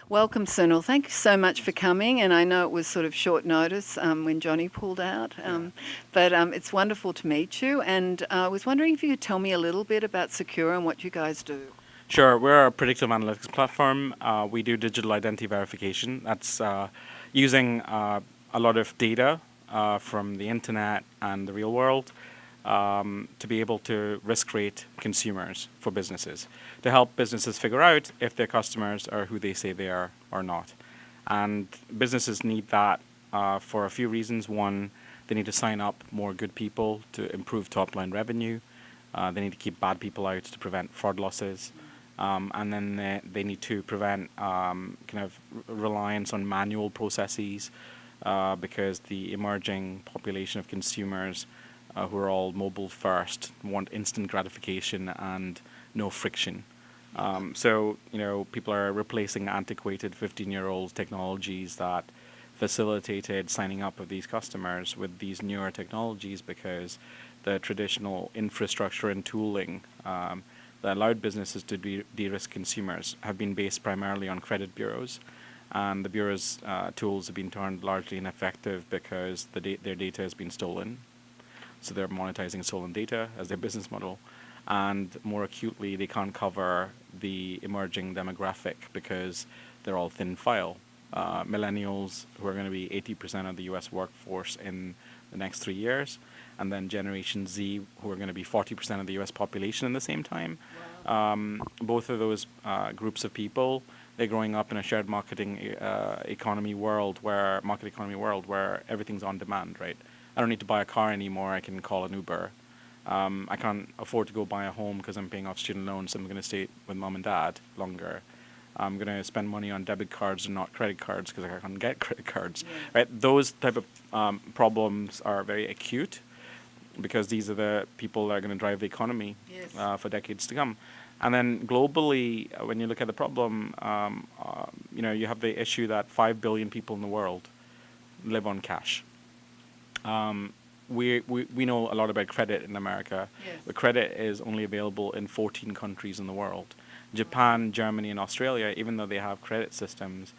Welcome, Sunil. Thank you so much for coming. And I know it was sort of short notice when Johnny pulled out, but it's wonderful to meet you. And I was wondering if you could tell me a little bit about Socure and what you guys do. Sure, we're a predictive analytics platform. We do digital identity verification. That's using a lot of data from the internet and the real world to be able to risk rate consumers for businesses, to help businesses figure out if their customers are who they say they are or not. And businesses need that for a few reasons. One, they need to sign up more good people to improve top line revenue. They need to keep bad people out to prevent fraud losses. And then they need to prevent kind of reliance on manual processes because the emerging population of consumers who are all mobile first want instant gratification and no friction. So, people are replacing antiquated 15-year-old technologies that facilitated signing up of these customers with these newer technologies because the traditional infrastructure and tooling that allowed businesses to de-risk consumers have been based primarily on credit bureaus. And the bureau's tools have been turned largely ineffective because their data has been stolen. So they're monetizing stolen data as their business model. And more acutely, they can't cover the emerging demographic because they're all thin file. Millennials, who are going to be 80% of the US workforce in the next 3 years, and then Generation Z, who are going to be 40% of the US population in the same time. Wow. Both of those groups of people, they're growing up in a shared economy world where everything's on demand, right? I don't need to buy a car anymore. I can call an Uber. I can't afford to go buy a home because I'm paying off student loans. So I'm going to stay with mom and dad longer. I'm going to spend money on debit cards and not credit cards because I can't get credit cards. Yeah. Right? Those type of problems are very acute because these are the people that are going to drive the economy for decades to come. And then globally, when you look at the problem, you have the issue that 5 billion people in the world live on cash. We know a lot about credit in America, but credit is only available in 14 countries in the world. Japan, Germany, and Australia, even though they have credit systems,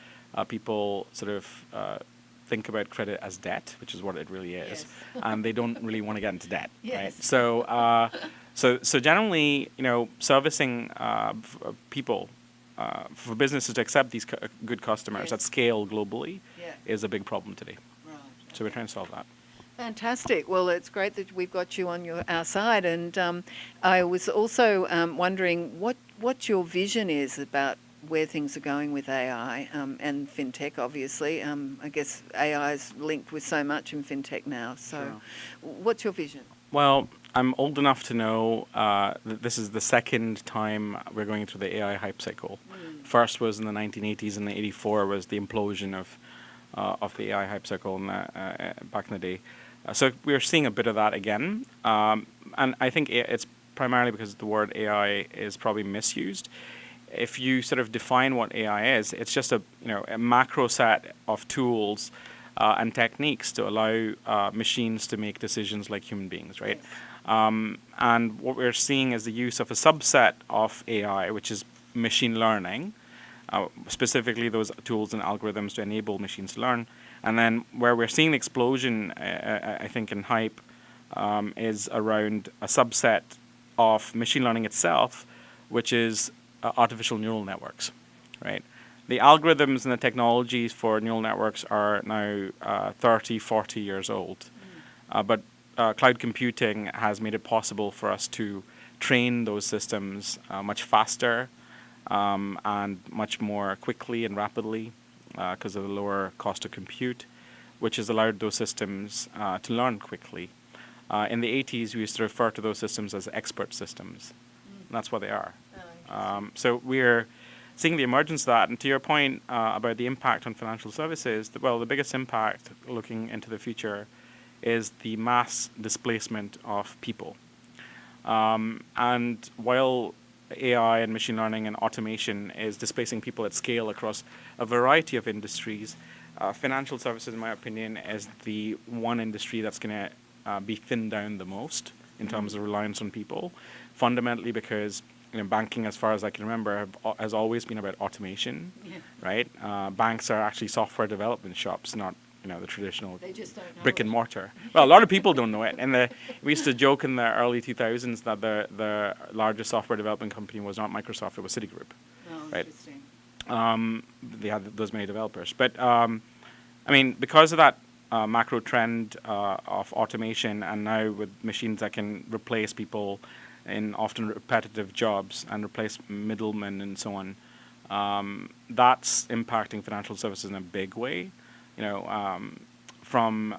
people sort of think about credit as debt, which is what it really is, and they don't really want to get into debt, right? So generally, servicing people for businesses to accept these good customers at scale globally is a big problem today. Right. So we're trying to solve that. Fantastic. Well, it's great that we've got you on our side. And I was also wondering what your vision is about where things are going with AI and FinTech, obviously. I guess AI is linked with so much in FinTech now. So what's your vision? Well, I'm old enough to know that this is the second time we're going through the AI hype cycle. First was in the 1980s, and the 84 was the implosion of the AI hype cycle back in the day. So we're seeing a bit of that again. And I think it's primarily because the word AI is probably misused. If you sort of define what AI is, it's just a macro set of tools and techniques to allow machines to make decisions like human beings, right? And what we're seeing is the use of a subset of AI, which is machine learning, specifically those tools and algorithms to enable machines to learn. And then where we're seeing the explosion, I think, in hype is around a subset of machine learning itself, which is artificial neural networks, right? The algorithms and the technologies for neural networks are now 30, 40 years old. But cloud computing has made it possible for us to train those systems much faster and much more quickly and rapidly because of the lower cost of compute, which has allowed those systems to learn quickly. In the 80s, we used to refer to those systems as expert systems. And that's what they are. So we're seeing the emergence of that. And to your point about the impact on financial services, the biggest impact looking into the future is the mass displacement of people. And while AI and machine learning and automation is displacing people at scale across a variety of industries, financial services, in my opinion, is the one industry that's going to be thinned down the most in terms of reliance on people, fundamentally because banking, as far as I can remember, has always been about automation, Yeah. right? Banks are actually software development shops, not the traditional They just don't know brick it. and mortar. Well, a lot of people don't know it. And we used to joke in the early 2000s that the largest software development company was not Microsoft, it was Citigroup. Oh, Right. interesting. They had those many developers. But I mean, because of that macro trend of automation, and now with machines that can replace people in often repetitive jobs and replace middlemen and so on, that's impacting financial services in a big way. From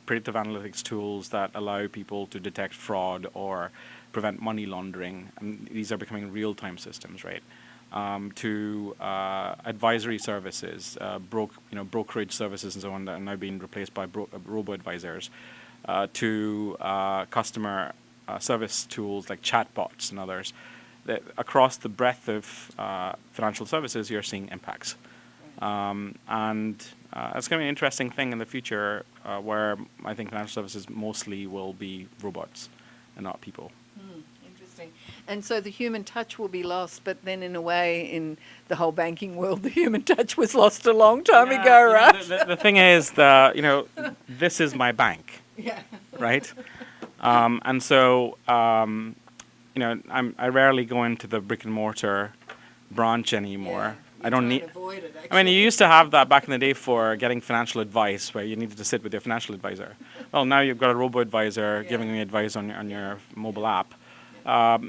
predictive analytics tools that allow people to detect fraud or prevent money laundering, and these are becoming real-time systems, right? To advisory services, brokerage services and so on that are now being replaced by robo-advisors, to customer service tools like chatbots and others. Across the breadth of financial services, you're seeing impacts. And it's going to be an interesting thing in the future where I think financial services mostly will be robots and not people. Interesting. And so the human touch will be lost, but then in a way, in the whole banking world, the human touch was lost a long time ago, right? The thing is, this is my bank, Yeah. right? And so, I rarely go into the brick and mortar branch anymore. I don't need. Avoid it, I mean, you used to have that back in the day for getting financial advice, where you needed to sit with your financial advisor. Well, now you've got a robo-advisor giving you advice on your mobile app.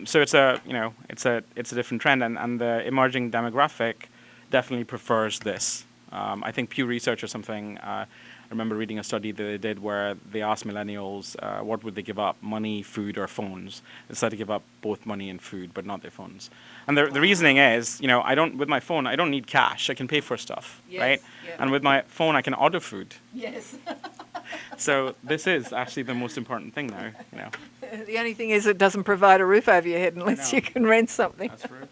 So it's a different trend, and the emerging demographic definitely prefers this. I think Pew Research or something. I remember reading a study that they did where they asked millennials what would they give up, money, food, or phones. They decided to give up both money and food, but not their phones. And the reasoning is, with my phone, I don't need cash. I can pay for stuff, right? Yeah. And with my phone, I can order food. Yes. So this is actually the most important thing now. The only thing is it doesn't provide a roof over your head unless you can rent something. That's true.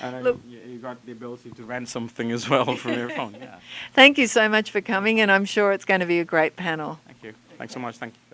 And Look, you got the ability to rent something as well from your phone. Yeah. Thank you so much for coming, and I'm sure it's going to be a great panel. Thank you. Thanks so much. Thank you.